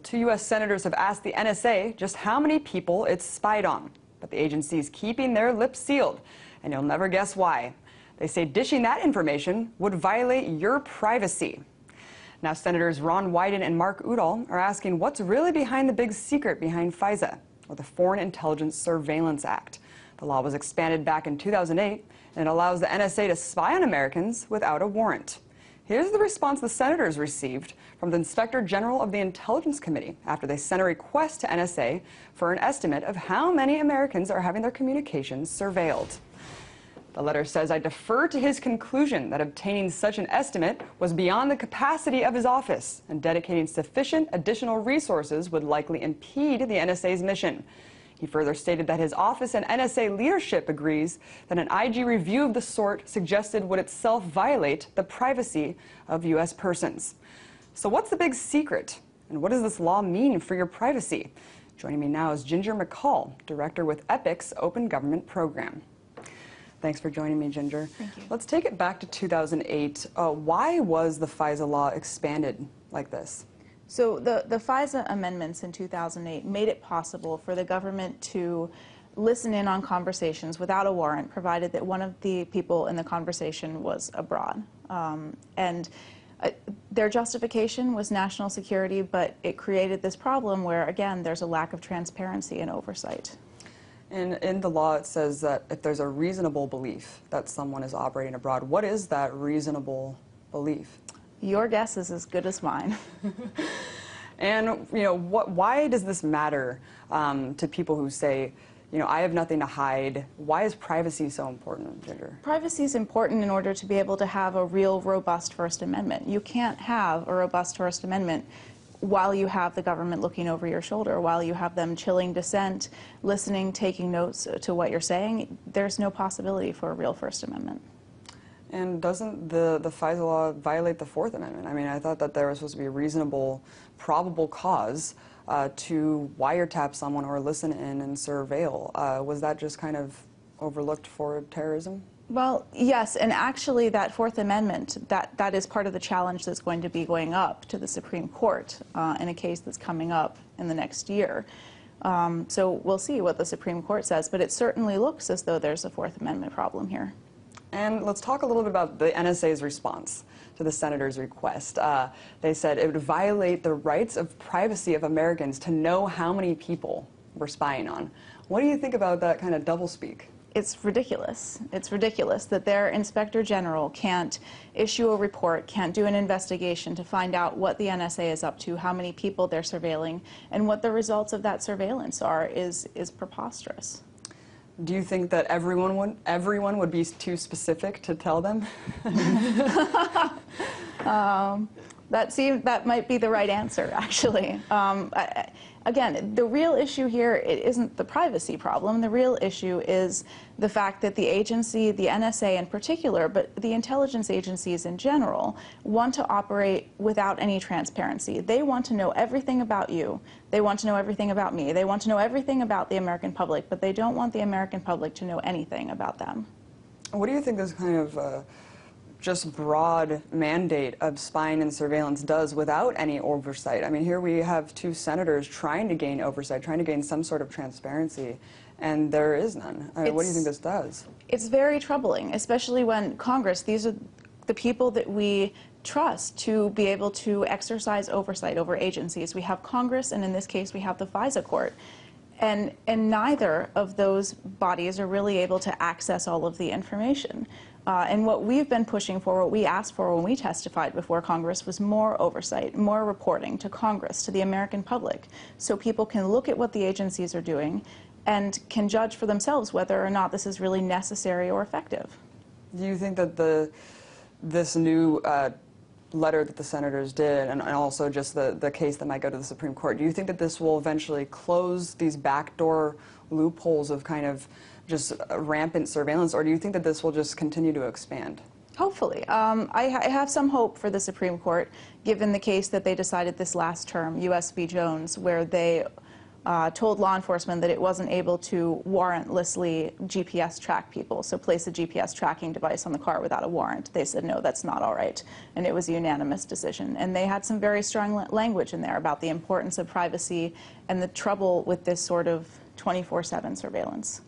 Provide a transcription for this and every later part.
2 U.S. senators have asked the NSA just how many people it's spied on. But the agency is keeping their lips sealed, and you'll never guess why. They say dishing that information would violate your privacy. Now, Senators Ron Wyden and Mark Udall are asking what's really behind the big secret behind FISA, or the Foreign Intelligence Surveillance Act. The law was expanded back in 2008, and it allows the NSA to spy on Americans without a warrant. Here's the response the senators received from the Inspector General of the Intelligence Committee after they sent a request to NSA for an estimate of how many Americans are having their communications surveilled. The letter says, "I defer to his conclusion that obtaining such an estimate was beyond the capacity of his office, and dedicating sufficient additional resources would likely impede the NSA's mission." He further stated that his office and NSA leadership agrees that an IG review of the sort suggested would itself violate the privacy of U.S. persons. So what's the big secret? And what does this law mean for your privacy? Joining me now is Ginger McCall, Director with EPIC's Open Government Program. Thanks for joining me, Ginger. Thank you. Let's take it back to 2008. Why was the FISA law expanded like this? So the FISA amendments in 2008 made it possible for the government to listen in on conversations without a warrant, provided that one of the people in the conversation was abroad. Their justification was national security, but it created this problem where, again, there's a lack of transparency and oversight. And in the law, it says that if there's a reasonable belief that someone is operating abroad, what is that reasonable belief? Your guess is as good as mine. And, why does this matter to people who say, I have nothing to hide? Why is privacy so important, Ginger? Privacy is important in order to be able to have a real, robust First Amendment. You can't have a robust First Amendment while you have the government looking over your shoulder, while you have them chilling dissent, listening, taking notes to what you're saying. There's no possibility for a real First Amendment. And doesn't the FISA law violate the Fourth Amendment? I mean, I thought that there was supposed to be a reasonable, probable cause to wiretap someone or listen in and surveil. Was that just kind of overlooked for terrorism? Well, yes, and actually that Fourth Amendment, that is part of the challenge that's going to be going up to the Supreme Court in a case that's coming up in the next year. So we'll see what the Supreme Court says, but it certainly looks as though there's a Fourth Amendment problem here. And let's talk a little bit about the NSA's response to the senator's request. They said it would violate the rights of privacy of Americans to know how many people we're spying on. What do you think about that kind of doublespeak? It's ridiculous. It's ridiculous that their Inspector General can't issue a report, can't do an investigation to find out what the NSA is up to, how many people they're surveilling, and what the results of that surveillance are is preposterous. Do you think that everyone would be too specific to tell them? That might be the right answer, actually. Again, the real issue here isn't the privacy problem. The real issue is the fact that the agency, the NSA in particular, but the intelligence agencies in general, want to operate without any transparency. They want to know everything about you. They want to know everything about me. They want to know everything about the American public, but they don't want the American public to know anything about them. What do you think this kind of just broad mandate of spying and surveillance does without any oversight? I mean, here we have two senators trying to gain oversight, trying to gain some sort of transparency, and there is none. I mean, what do you think this does? It's very troubling, especially when Congress, these are the people that we trust to be able to exercise oversight over agencies. We have Congress, and in this case, we have the FISA court. And neither of those bodies are really able to access all of the information. And what we've been pushing for, what we asked for when we testified before Congress, was more oversight, more reporting to Congress, to the American public, so people can look at what the agencies are doing and can judge for themselves whether or not this is really necessary or effective. Do you think that this new letter that the senators did, and also just the case that might go to the Supreme Court, do you think that this will eventually close these backdoor loopholes of kind of just rampant surveillance, or do you think that this will just continue to expand? Hopefully. I have some hope for the Supreme Court, given the case that they decided this last term, U.S. v. Jones, where they told law enforcement that it wasn't able to warrantlessly GPS track people, so place a GPS tracking device on the car without a warrant. They said, no, that's not all right. And it was a unanimous decision. And they had some very strong language in there about the importance of privacy and the trouble with this sort of 24/7 surveillance.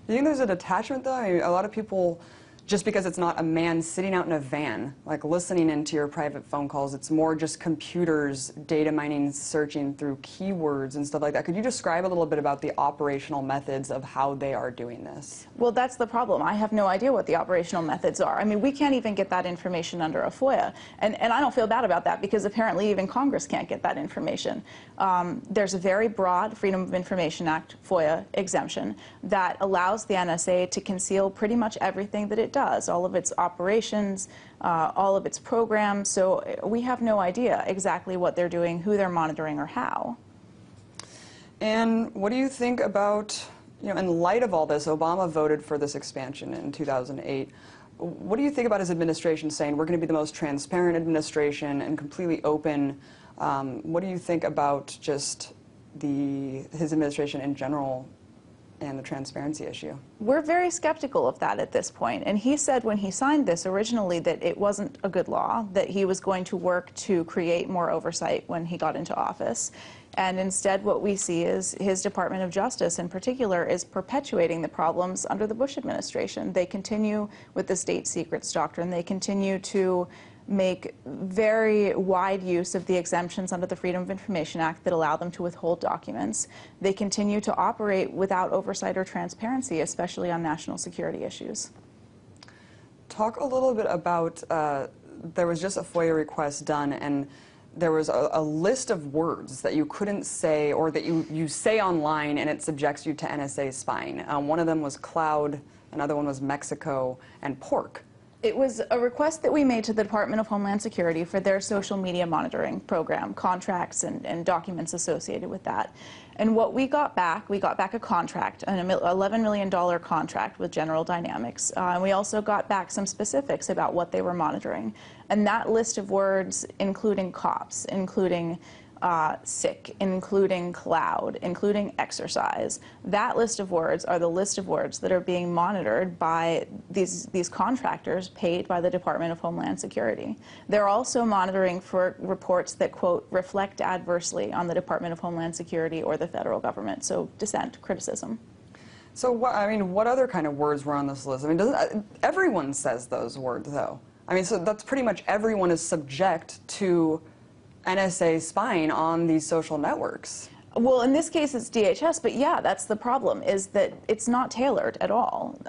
Do you think there's a detachment, though? I mean, a lot of people, just because it's not a man sitting out in a van, like listening into your private phone calls, it's more just computers, data mining, searching through keywords and stuff like that. Could you describe a little bit about the operational methods of how they are doing this? Well, that's the problem. I have no idea what the operational methods are. I mean, we can't even get that information under a FOIA. And I don't feel bad about that because apparently even Congress can't get that information. There's a very broad Freedom of Information Act FOIA exemption that allows the NSA to conceal pretty much everything that it does, all of its operations, all of its programs. So we have no idea exactly what they're doing, who they're monitoring, or how. And what do you think about, in light of all this, Obama voted for this expansion in 2008. What do you think about his administration saying we're going to be the most transparent administration and completely open? What do you think about just his administration in general and the transparency issue? We're very skeptical of that at this point. And he said when he signed this originally that it wasn't a good law, that he was going to work to create more oversight when he got into office. And instead what we see is his Department of Justice in particular is perpetuating the problems under the Bush administration. They continue with the state secrets doctrine. They continue to make very wide use of the exemptions under the Freedom of Information Act that allow them to withhold documents. They continue to operate without oversight or transparency, especially on national security issues. Talk a little bit about, there was just a FOIA request done, and there was a list of words that you couldn't say or that you say online, and it subjects you to NSA spying. One of them was cloud, another one was Mexico, and pork. It was a request that we made to the Department of Homeland Security for their social media monitoring program, contracts and documents associated with that. And what we got back a contract, an $11 million contract with General Dynamics. And we also got back some specifics about what they were monitoring. And that list of words, including cops, including sick, including cloud, including exercise. That list of words are the list of words that are being monitored by these contractors paid by the Department of Homeland Security. They're also monitoring for reports that, quote, reflect adversely on the Department of Homeland Security or the federal government, so dissent, criticism. So, what other kind of words were on this list? I mean, everyone says those words, though. I mean, so that's pretty much everyone is subject to NSA spying on these social networks. Well, in this case, it's DHS, but yeah, that's the problem, is that it's not tailored at all.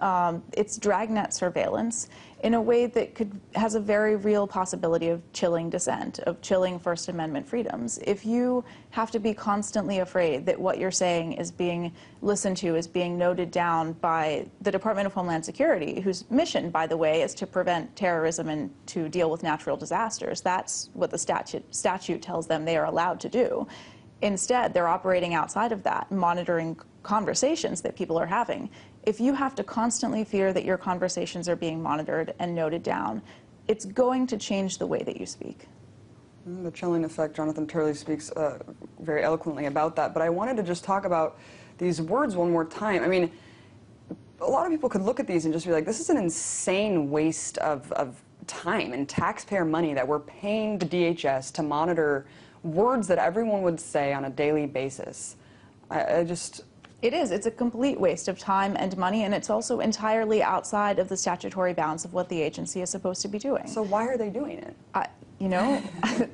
It's dragnet surveillance in a way that has a very real possibility of chilling dissent, of chilling First Amendment freedoms. If you have to be constantly afraid that what you're saying is being listened to, is being noted down by the Department of Homeland Security, whose mission, by the way, is to prevent terrorism and to deal with natural disasters. That's what the statute tells them they are allowed to do. Instead, they're operating outside of that, monitoring conversations that people are having. If you have to constantly fear that your conversations are being monitored and noted down, it's going to change the way that you speak. The chilling effect, Jonathan Turley speaks very eloquently about that, but I wanted to just talk about these words one more time. I mean, a lot of people could look at these and just be like, this is an insane waste of time and taxpayer money that we're paying the DHS to monitor words that everyone would say on a daily basis. It is. It's a complete waste of time and money, and it's also entirely outside of the statutory bounds of what the agency is supposed to be doing. So why are they doing it?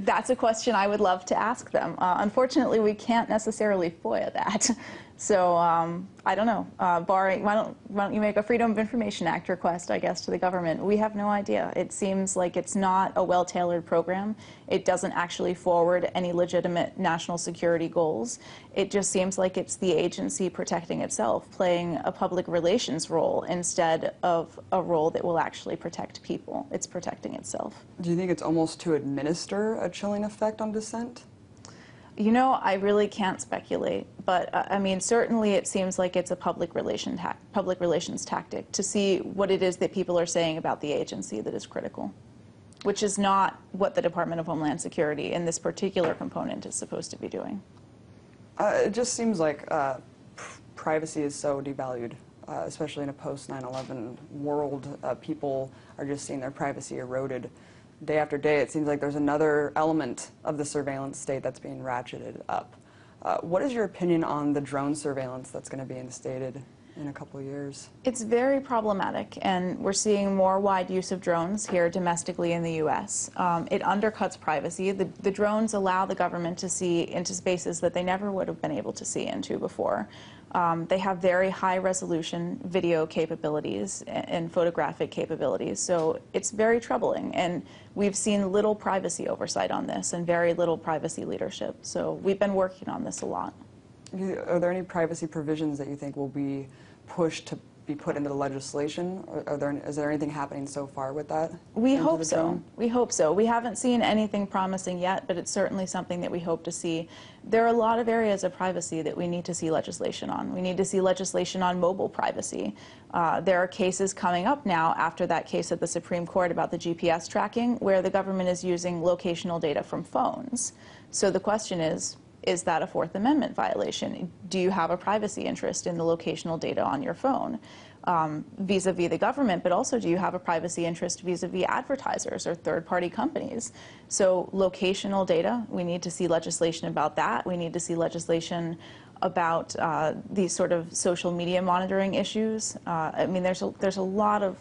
That's a question I would love to ask them. Unfortunately, we can't necessarily FOIA that. So I don't know. Barring, why don't you make a Freedom of Information Act request, I guess, to the government? We have no idea. It seems like it's not a well-tailored program. It doesn't actually forward any legitimate national security goals. It just seems like it's the agency protecting itself, playing a public relations role instead of a role that will actually protect people. It's protecting itself. Do you think it's almost to administer a chilling effect on dissent? You know, I really can't speculate, but I mean, certainly it seems like it's a public relations tactic to see what it is that people are saying about the agency that is critical, which is not what the Department of Homeland Security in this particular component is supposed to be doing. It just seems like privacy is so devalued, especially in a post-9/11 world. People are just seeing their privacy eroded day after day. It seems like there's another element of the surveillance state that's being ratcheted up. What is your opinion on the drone surveillance that's going to be instated in a couple of years? It's very problematic, and we're seeing more wide use of drones here domestically in the U.S. It undercuts privacy. The drones allow the government to see into spaces that they never would have been able to see into before. They have very high-resolution video capabilities and photographic capabilities, so it's very troubling. And we've seen little privacy oversight on this and very little privacy leadership. So we've been working on this a lot. Are there any privacy provisions that you think will be pushed to be put into the legislation? Is there anything happening so far with that? We hope so. We hope so. We haven't seen anything promising yet, but it's certainly something that we hope to see. There are a lot of areas of privacy that we need to see legislation on. We need to see legislation on mobile privacy. There are cases coming up now after that case at the Supreme Court about the GPS tracking, where the government is using locational data from phones. So the question is that a Fourth Amendment violation? Do you have a privacy interest in the locational data on your phone vis-a-vis the government, but also do you have a privacy interest vis-a-vis advertisers or third-party companies? So locational data, we need to see legislation about that. We need to see legislation about these sort of social media monitoring issues. I mean, there's a lot of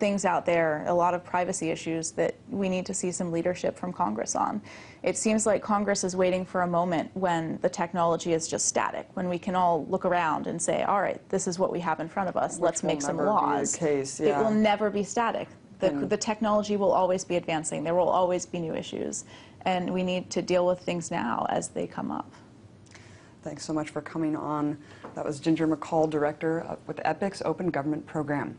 things out there, a lot of privacy issues that we need to see some leadership from Congress on. It seems like Congress is waiting for a moment when the technology is just static, when we can all look around and say, all right, this is what we have in front of us, let's make some laws. It will never be static. The technology will always be advancing. There will always be new issues, and we need to deal with things now as they come up. Thanks so much for coming on. That was Ginger McCall, Director with EPIC's Open Government Program.